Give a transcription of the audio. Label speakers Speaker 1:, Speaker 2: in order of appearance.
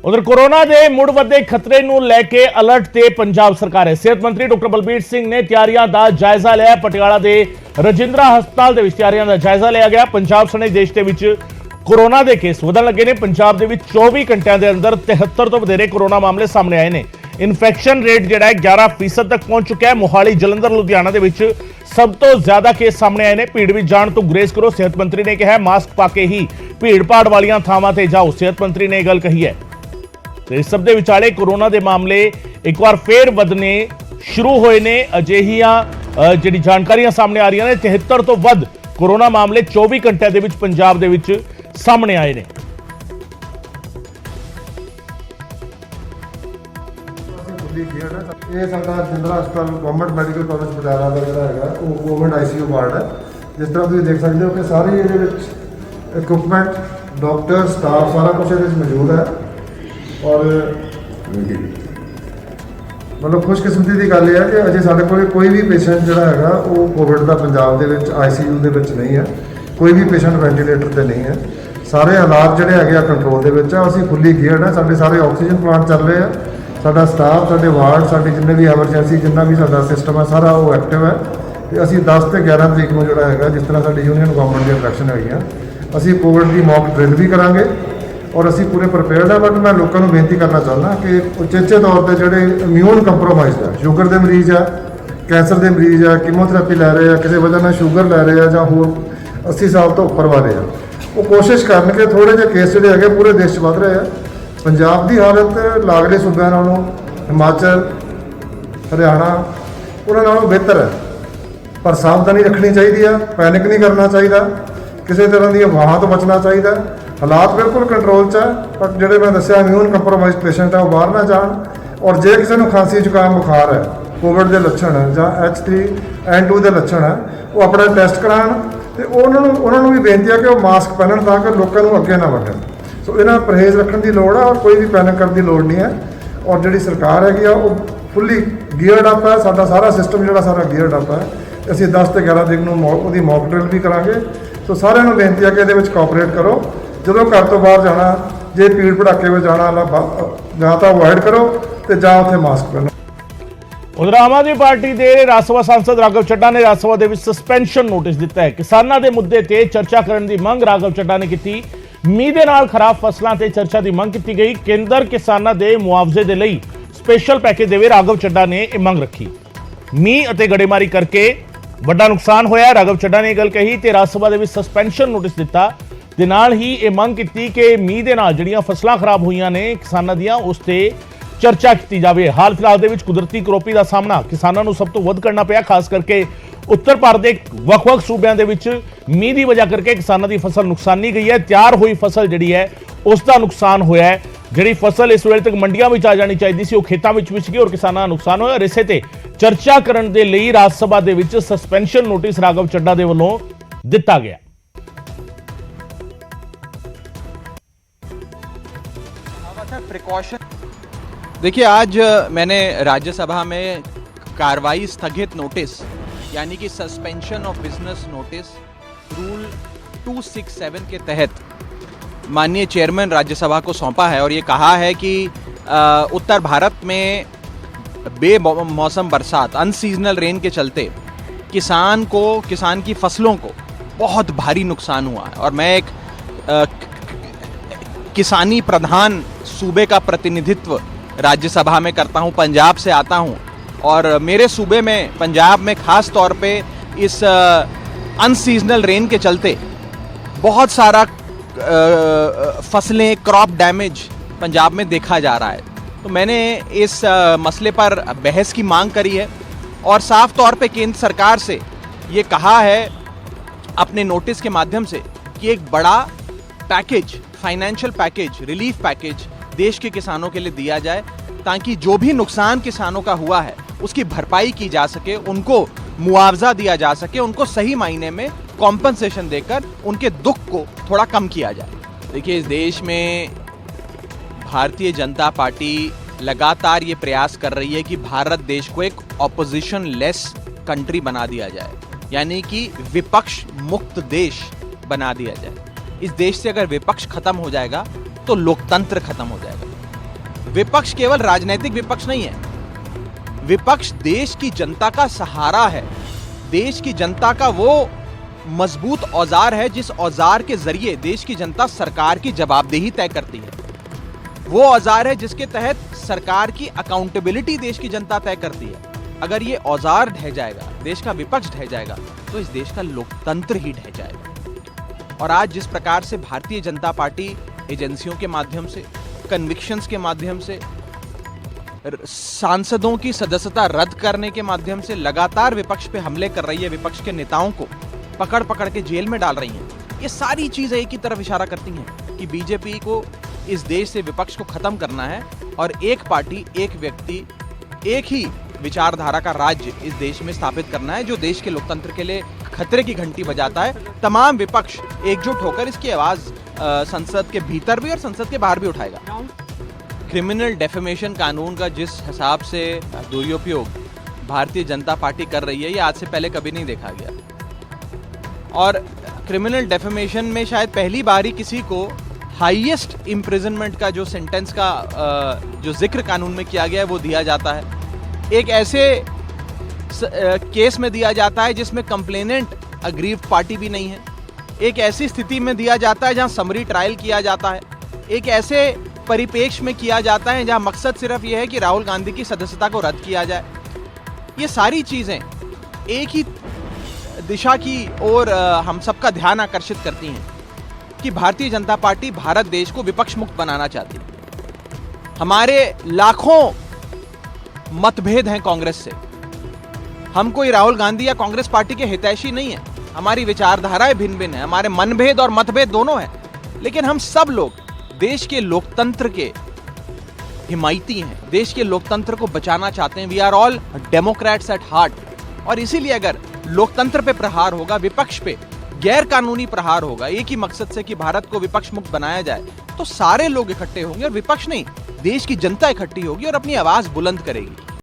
Speaker 1: उधर कोरोना के मुड़ वधे खतरे ਨੂੰ ਲੈ ਕੇ अलर्ट ਤੇ पंजाब सरकार है। सेहत मंत्री डॉक्टर बलबीर सिंह ने ਤਿਆਰੀਆਂ ਦਾ ਜਾਇਜ਼ਾ ਲਿਆ। ਪਟਿਆਲਾ ਦੇ ਰਜਿੰਦਰਾ ਹਸਪਤਾਲ ਦੇ ਵਿੱਚ ਤਿਆਰੀਆਂ ਦਾ ਜਾਇਜ਼ਾ ਲਿਆ ਗਿਆ। ਪੰਜਾਬ ਸਣੇ ਦੇਸ਼ ਦੇ ਵਿੱਚ कोरोना के केस ਵਧਣ ਲੱਗੇ ਨੇ। ਪੰਜਾਬ ਦੇ ਵਿੱਚ 24 ਘੰਟਿਆਂ ਦੇ ਅੰਦਰ 73 ਤੋਂ ਵਧੇਰੇ कोरोना ਮਾਮਲੇ ਸਾਹਮਣੇ ਆਏ ਨੇ। ਇਨਫੈਕਸ਼ਨ ਰੇਟ ਜਿਹੜਾ ਹੈ 11% ਤੱਕ ਪਹੁੰਚ ਚੁੱਕਾ ਹੈ। ਮੋਹਾਲੀ ਜਲੰਧਰ ਲੁਧਿਆਣਾ ਦੇ ਵਿੱਚ ਸਭ ਤੋਂ ਜ਼ਿਆਦਾ ਕੇਸ ਸਾਹਮਣੇ ਆਏ ਨੇ। ਭੀੜ ਵਿੱਚ ਜਾਣ ਤੋਂ ਗੁਰੇਜ਼ ਕਰੋ। ਸਿਹਤ ਮੰਤਰੀ ਨੇ ਕਿਹਾ ਮਾਸਕ ਪਾ ਕੇ ਹੀ ਭੀੜ ਭਾੜ ਵਾਲੀਆਂ ਥਾਵਾਂ ਤੇ ਜਾਓ। ਸਿਹਤ ਮੰਤਰੀ ਨੇ ਇਹ ਗੱਲ ਕਹੀ ਹੈ। ਤੇ ਇਸ ਸਭ ਦੇ ਵਿਚਾਲੇ ਕੋਰੋਨਾ ਦੇ ਮਾਮਲੇ ਇੱਕ ਵਾਰ ਫੇਰ ਵਧਨੇ ਸ਼ੁਰੂ ਹੋਏ ਨੇ। ਅਜਿਹੀਆਂ ਜਿਹੜੀ ਜਾਣਕਾਰੀਆਂ ਸਾਹਮਣੇ ਆ ਰਹੀਆਂ ਨੇ 73 ਤੋਂ ਵੱਧ ਕੋਰੋਨਾ ਮਾਮਲੇ 24 ਘੰਟਿਆਂ ਦੇ ਵਿੱਚ ਪੰਜਾਬ ਦੇ ਵਿੱਚ ਸਾਹਮਣੇ ਆਏ ਨੇ।
Speaker 2: ਇਹ ਸਾਡਾ ਰਜਿੰਦਰਾ ਹਸਪਤਾਲ ਗਵਰਨਮੈਂਟ ਮੈਡੀਕਲ ਕਾਲਜ ਪਟਿਆਲਾ ਦਾ ਜਿਹੜਾ ਹੈਗਾ ਉਹ ਕੋਵਿਡ ਆਈਸੀਯੂ ਵਾਰਡ ਹੈ। ਜਿਸ ਤਰ੍ਹਾਂ ਤੁਸੀਂ ਦੇਖ ਸਕਦੇ ਹੋ ਕਿ ਸਾਰੇ ਇਹਦੇ ਵਿੱਚ ਇਕਵਿਪਮੈਂਟ ਡਾਕਟਰ ਸਟਾਫ ਸਾਰਾ ਕੁਝ ਇਹਦੇ ਵਿੱਚ ਮੌਜੂਦ ਹੈ। ਔਰ ਮਤਲਬ ਖੁਸ਼ਕਿਸਮਤੀ ਦੀ ਗੱਲ ਇਹ ਹੈ ਕਿ ਅਜੇ ਸਾਡੇ ਕੋਲ ਕੋਈ ਵੀ ਪੇਸ਼ੈਂਟ ਜਿਹੜਾ ਹੈਗਾ ਉਹ ਕੋਵਿਡ ਦਾ ਪੰਜਾਬ ਦੇ ਵਿੱਚ ਆਈਸੀਯੂ ਦੇ ਵਿੱਚ ਨਹੀਂ ਹੈ। ਕੋਈ ਵੀ ਪੇਸ਼ੈਂਟ ਵੈਂਟੀਲੇਟਰ ਤੇ ਨਹੀਂ ਹੈ। ਸਾਰੇ ਹਾਲਾਤ ਜਿਹੜੇ ਹੈਗੇ ਆ ਕੰਟਰੋਲ ਦੇ ਵਿੱਚ ਆ। ਅਸੀਂ ਫੁੱਲੀ ਗੀਅਰਡ ਆ। ਸਾਡੇ ਸਾਰੇ ਆਕਸੀਜਨ ਪਲਾਂਟ ਚੱਲ ਰਹੇ ਆ। ਸਾਡਾ ਸਟਾਫ ਸਾਡੇ ਵਾਰਡ ਸਾਡੇ ਜਿੰਨੇ ਵੀ ਐਮਰਜੈਂਸੀ ਜਿੰਨਾ ਵੀ ਸਾਡਾ ਸਿਸਟਮ ਹੈ ਸਾਰਾ ਉਹ ਐਕਟਿਵ ਹੈ। ਤੇ ਅਸੀਂ 10 ਤੇ 11 ਤਰੀਕ ਨੂੰ ਜਿਹੜਾ ਹੈਗਾ ਜਿਸ ਤਰ੍ਹਾਂ ਸਾਡੀ ਯੂਨੀਅਨ ਗਵਰਨਮੈਂਟ ਦੀ ਇਲੈਕਸ਼ਨ ਹੈਗੀਆਂ ਅਸੀਂ ਕੋਵਿਡ ਦੀ ਮੌਕ ਡਰਿਲ ਵੀ ਕਰਾਂਗੇ ਔਰ ਅਸੀਂ ਪੂਰੇ ਪ੍ਰਿਪੇਅਰਡ ਆ। ਬਟ ਮੈਂ ਲੋਕਾਂ ਨੂੰ ਬੇਨਤੀ ਕਰਨਾ ਚਾਹੁੰਦਾ ਕਿ ਉਚੇਚੇ ਤੌਰ ਤੇ ਜਿਹੜੇ ਇਮਿਊਨ ਕੰਪਰੋਮਾਈਜ਼ਡ ਆ, ਸ਼ੂਗਰ ਦੇ ਮਰੀਜ਼ ਆ, ਕੈਂਸਰ ਦੇ ਮਰੀਜ਼ ਆ, ਕੀਮੋਥੈਰੇਪੀ ਲੈ ਰਹੇ ਆ, ਕਿਸੇ ਵਜ੍ਹਾ ਨਾਲ ਸ਼ੂਗਰ ਲੈ ਰਹੇ ਆ ਜਾਂ ਹੋਰ 80 ਸਾਲ ਤੋਂ ਉੱਪਰ ਵਾਲੇ ਆ, ਉਹ ਕੋਸ਼ਿਸ਼ ਕਰਨ ਕਿ ਥੋੜੇ ਜਿਹੇ ਕੇਸ ਜਿਹੜੇ ਹੈਗੇ ਪੂਰੇ ਦੇਸ਼ 'ਚ ਵੱਧ ਰਹੇ ਆ। ਪੰਜਾਬ ਦੀ ਹਾਲਤ ਲਾਗਲੇ ਸੂਬਿਆਂ ਨਾਲੋਂ ਹਿਮਾਚਲ ਹਰਿਆਣਾ ਉਹਨਾਂ ਨਾਲੋਂ ਬਿਹਤਰ ਹੈ। ਪਰ ਸਾਵਧਾਨੀ ਰੱਖਣੀ ਚਾਹੀਦੀ ਆ। ਪੈਨਿਕ ਨਹੀਂ ਕਰਨਾ ਚਾਹੀਦਾ। ਕਿਸੇ ਤਰ੍ਹਾਂ ਦੀਆਂ ਵਾਹਾਂ ਤੋਂ ਬਚਣਾ ਚਾਹੀਦਾ। ਹਾਲਾਤ ਬਿਲਕੁਲ ਕੰਟਰੋਲ 'ਚ ਹੈ। ਪਰ ਜਿਹੜੇ ਮੈਂ ਦੱਸਿਆ ਇਮਿਊਨ ਕੰਪਰੋਮਾਈਜ਼ਡ ਪੇਸ਼ੈਂਟ ਆ ਉਹ ਬਾਹਰ ਨਾ ਜਾਣ। ਔਰ ਜੇ ਕਿਸੇ ਨੂੰ ਖਾਂਸੀ ਜ਼ੁਕਾਮ ਬੁਖਾਰ ਹੈ, ਕੋਵਿਡ ਦੇ ਲੱਛਣ ਹੈ ਜਾਂ H3N2 ਦੇ ਲੱਛਣ ਹੈ, ਉਹ ਆਪਣਾ ਟੈਸਟ ਕਰਾਉਣ ਤੇ ਉਹਨਾਂ ਨੂੰ ਵੀ ਬੇਨਤੀ ਹੈ ਕਿ ਉਹ ਮਾਸਕ ਪਹਿਨਣ ਤਾਂ ਕਿ ਲੋਕਾਂ ਨੂੰ ਅੱਗੇ ਨਾ ਵਧਣ। ਸੋ ਇਹਨਾਂ ਪਰਹੇਜ਼ ਰੱਖਣ ਦੀ ਲੋੜ ਹੈ ਔਰ ਕੋਈ ਵੀ ਪੈਨਿਕ ਕਰਨ ਦੀ ਲੋੜ ਨਹੀਂ ਹੈ। ਔਰ ਜਿਹੜੀ ਸਰਕਾਰ ਹੈਗੀ ਆ ਉਹ ਫੁੱਲੀ ਗੀਅਰਡ ਅਪ ਹੈ। ਸਾਡਾ ਸਾਰਾ ਸਿਸਟਮ ਜਿਹੜਾ ਸਾਰਾ ਗੀਅਰਡ ਅਪ ਹੈ। ਅਸੀਂ 10 ਤੇ 11 ਤਰੀਕ ਨੂੰ ਉਹਦੀ ਮੌਕ ਡਰਿਲ ਵੀ ਕਰਾਂਗੇ। ਸੋ ਸਾਰਿਆਂ ਨੂੰ ਬੇਨਤੀ ਹੈ ਕਿ ਇਹਦੇ ਵਿੱਚ ਕੋਆਪਰੇਟ ਕਰੋ। ਜਦੋਂ ਘਰ ਤੋਂ ਬਾਹਰ ਜਾਣਾ, ਜੇ ਭੀੜ ਭੜਾਕੇ ਵਿੱਚ ਜਾਣਾ ਜਾਂ ਤਾਂ ਅਵੋਇਡ ਕਰੋ ਤੇ ਜਾਂ ਉੱਥੇ ਮਾਸਕ ਪਹਿਨੋ।
Speaker 1: ਉਧਰ ਆਮ ਆਦਮੀ ਪਾਰਟੀ ਦੇ ਰਾਜ ਸਭਾ ਸਾਂਸਦ ਰਾਘਵ ਚੱਡਾ ਨੇ ਰਾਜ ਸਭਾ ਦੇ ਵਿੱਚ ਸਸਪੈਂਸ਼ਨ ਨੋਟਿਸ ਦਿੱਤਾ ਹੈ। ਕਿਸਾਨਾਂ ਦੇ ਮੁੱਦੇ ਤੇ ਚਰਚਾ ਕਰਨ ਦੀ ਮੰਗ ਰਾਘਵ ਚੱਡਾ ਨੇ ਕੀਤੀ। ਮੀਂਹ ਦੇ ਨਾਲ ਖਰਾਬ ਫਸਲਾਂ ਤੇ ਚਰਚਾ ਦੀ ਮੰਗ ਕੀਤੀ ਗਈ। ਕੇਂਦਰ ਕਿਸਾਨਾਂ ਦੇ ਮੁਆਵਜ਼ੇ ਦੇ ਲਈ ਸਪੈਸ਼ਲ ਪੈਕੇਜ ਦੇਵੇ, ਰਾਘਵ ਚੱਡਾ ਨੇ ਇਹ ਮੰਗ ਰੱਖੀ। ਮੀਂਹ ਅਤੇ ਗੜੇਮਾਰੀ ਕਰਕੇ ਵੱਡਾ ਨੁਕਸਾਨ ਹੋਇਆ, ਰਾਘਵ ਚੱਡਾ ਨੇ ਇਹ ਗੱਲ ਕਹੀ ਤੇ ਰਾਜ ਸਭਾ ਦੇ ਵਿੱਚ ਸਸਪੈਂਸ਼ਨ ਨੋਟਿਸ ਦਿੱਤਾ। ਦੇ ਨਾਲ ਹੀ ਇਹ ਮੰਗ ਕੀਤੀ ਕਿ ਮੀਂਹ ਦੇ ਨਾਲ ਜਿਹੜੀਆਂ ਫਸਲਾਂ ਖਰਾਬ ਹੋਈਆਂ ਨੇ ਕਿਸਾਨਾਂ ਦੀਆਂ ਉਸ ਤੇ ਚਰਚਾ ਕੀਤੀ ਜਾਵੇ। ਹਾਲ ਫਿਲਹਾਲ ਦੇ ਵਿੱਚ ਕੁਦਰਤੀ ਕਰੋਪੀ ਦਾ ਸਾਹਮਣਾ ਕਿਸਾਨਾਂ ਨੂੰ ਸਭ ਤੋਂ ਵੱਧ ਕਰਨਾ ਪਿਆ। ਖਾਸ ਕਰਕੇ ਉੱਤਰ ਭਾਰਤ ਦੇ ਵੱਖ-ਵੱਖ ਸੂਬਿਆਂ ਦੇ ਵਿੱਚ ਮੀਂਹ ਦੀ ਵਜ੍ਹਾ ਕਰਕੇ ਕਿਸਾਨਾਂ ਦੀ ਫਸਲ ਨੁਕਸਾਨੀ ਗਈ ਹੈ। ਤਿਆਰ ਹੋਈ ਫਸਲ ਜਿਹੜੀ ਹੈ ਉਸ ਦਾ ਨੁਕਸਾਨ ਹੋਇਆ ਹੈ। ਜਿਹੜੀ ਫਸਲ ਇਸ ਵੇਲੇ ਤੱਕ ਮੰਡੀਆਂ ਵਿੱਚ ਆ ਜਾਣੀ ਚਾਹੀਦੀ ਸੀ ਉਹ ਖੇਤਾਂ ਵਿੱਚ ਵਿਛ ਗਈ ਔਰ ਕਿਸਾਨਾਂ ਦਾ ਨੁਕਸਾਨ ਹੋਇਆ। ਇਸੇ ਤੇ ਚਰਚਾ ਕਰਨ ਦੇ ਲਈ ਰਾਜ ਸਭਾ ਦੇ ਵਿੱਚ ਸਸਪੈਂਸ਼ਨ ਨੋਟਿਸ ਰਾਘਵ ਚੱਡਾ ਦੇ ਵੱਲੋਂ ਦਿੱਤਾ ਗਿਆ।
Speaker 3: प्रिकॉशन देखिए, आज मैंने राज्यसभा में कार्रवाई स्थगित नोटिस यानी कि suspension of business notice rule 267 के तहत माननीय चेयरमैन राज्यसभा को सौंपा है और ये कहा है कि उत्तर भारत में बेमौसम बरसात अनसीजनल रेन के चलते किसान की फसलों को बहुत भारी नुकसान हुआ है। और मैं एक किसानी प्रधान सूबे का प्रतिनिधित्व राज्यसभा में करता हूं, पंजाब से आता हूं और मेरे सूबे में पंजाब में खास तौर पे इस अनसीजनल रेन के चलते बहुत सारा फसलें क्रॉप डैमेज पंजाब में देखा जा रहा है। तो मैंने इस मसले पर बहस की मांग करी है और साफ तौर पे केंद्र सरकार से ये कहा है अपने नोटिस के माध्यम से कि एक बड़ा package, financial package, relief package देश के किसानों के लिए दिया जाए ताकि जो भी नुकसान किसानों का हुआ है उसकी भरपाई की जा सके, उनको मुआवजा दिया जा सके, उनको सही मायने में कॉम्पनसेशन देकर उनके दुख को थोड़ा कम किया जाए। देखिए, इस देश में भारतीय जनता पार्टी लगातार ये प्रयास कर रही है कि भारत देश को एक ऑपोजिशन लेस कंट्री बना दिया जाए, यानी कि विपक्ष मुक्त देश बना दिया जाए। इस देश से अगर विपक्ष खत्म हो जाएगा तो लोकतंत्र खत्म हो जाएगा। विपक्ष केवल राजनीतिक विपक्ष नहीं है, विपक्ष देश की जनता का सहारा है, देश की जनता का वो मजबूत औजार है जिस औजार के जरिए देश की जनता सरकार की जवाबदेही तय करती है। वो औजार है जिसके तहत सरकार की अकाउंटेबिलिटी देश की जनता तय करती है। अगर ये औजार ढह जाएगा, देश का विपक्ष ढह जाएगा, तो इस देश का लोकतंत्र ही ढह जाएगा। और आज जिस प्रकार से भारतीय जनता पार्टी एजेंसियों के माध्यम से, कन्विक्शंस के माध्यम से, सांसदों की सदस्यता रद्द करने के माध्यम से लगातार विपक्ष पे हमले कर रही है, विपक्ष के नेताओं को पकड़ पकड़ के जेल में डाल रही हैं, ये सारी चीजें एक ही तरफ इशारा करती हैं कि बीजेपी को इस देश से विपक्ष को खत्म करना है और एक पार्टी, एक व्यक्ति, एक ही विचारधारा का राज्य इस देश में स्थापित करना है, जो देश के लोकतंत्र के लिए खतरे की घंटी बजाता है। तमाम विपक्ष एकजुट होकर इसकी आवाज संसद के भीतर भी और संसद के बाहर भी उठाएगा। क्रिमिनल डेफेमेशन कानून का जिस हिसाब से दुरुपयोग भारतीय जनता पार्टी कर रही है, ये आज से पहले कभी नहीं देखा गया। और क्रिमिनल डेफेमेशन में शायद पहली बार ही किसी को हाईएस्ट इम्प्रिजनमेंट का जो सेंटेंस का जो जिक्र कानून में किया गया है वो दिया जाता है। एक ऐसे केस में दिया जाता है जिसमें कंप्लेनेंट अग्रीव्ड पार्टी भी नहीं है। एक ऐसी स्थिति में दिया जाता है जहां समरी ट्रायल किया जाता है। एक ऐसे परिपेक्ष में किया जाता है जहां मकसद सिर्फ यह है कि राहुल गांधी की सदस्यता को रद्द किया जाए। ये सारी चीजें एक ही दिशा की ओर हम सबका ध्यान आकर्षित करती हैं कि भारतीय जनता पार्टी भारत देश को विपक्ष मुक्त बनाना चाहती है। हमारे लाखों मतभेद हैं कांग्रेस से। हम कोई राहुल गांधी या कांग्रेस पार्टी के हितैषी नहीं है। हमारी विचारधाराएं भिन्न भिन्न है, हमारे मनभेद और मतभेद दोनों हैं, लेकिन हम सब लोग देश के लोकतंत्र के हिमायती हैं, देश के लोकतंत्र को बचाना चाहते हैं। We are all democrats at heart. और इसीलिए अगर लोकतंत्र पे प्रहार होगा, विपक्ष पे गैर कानूनी प्रहार होगा, एक ही मकसद से कि भारत को विपक्ष मुक्त बनाया जाए, तो सारे लोग इकट्ठे होंगे और विपक्ष नहीं, देश की जनता इकट्ठी होगी और अपनी आवाज बुलंद करेगी।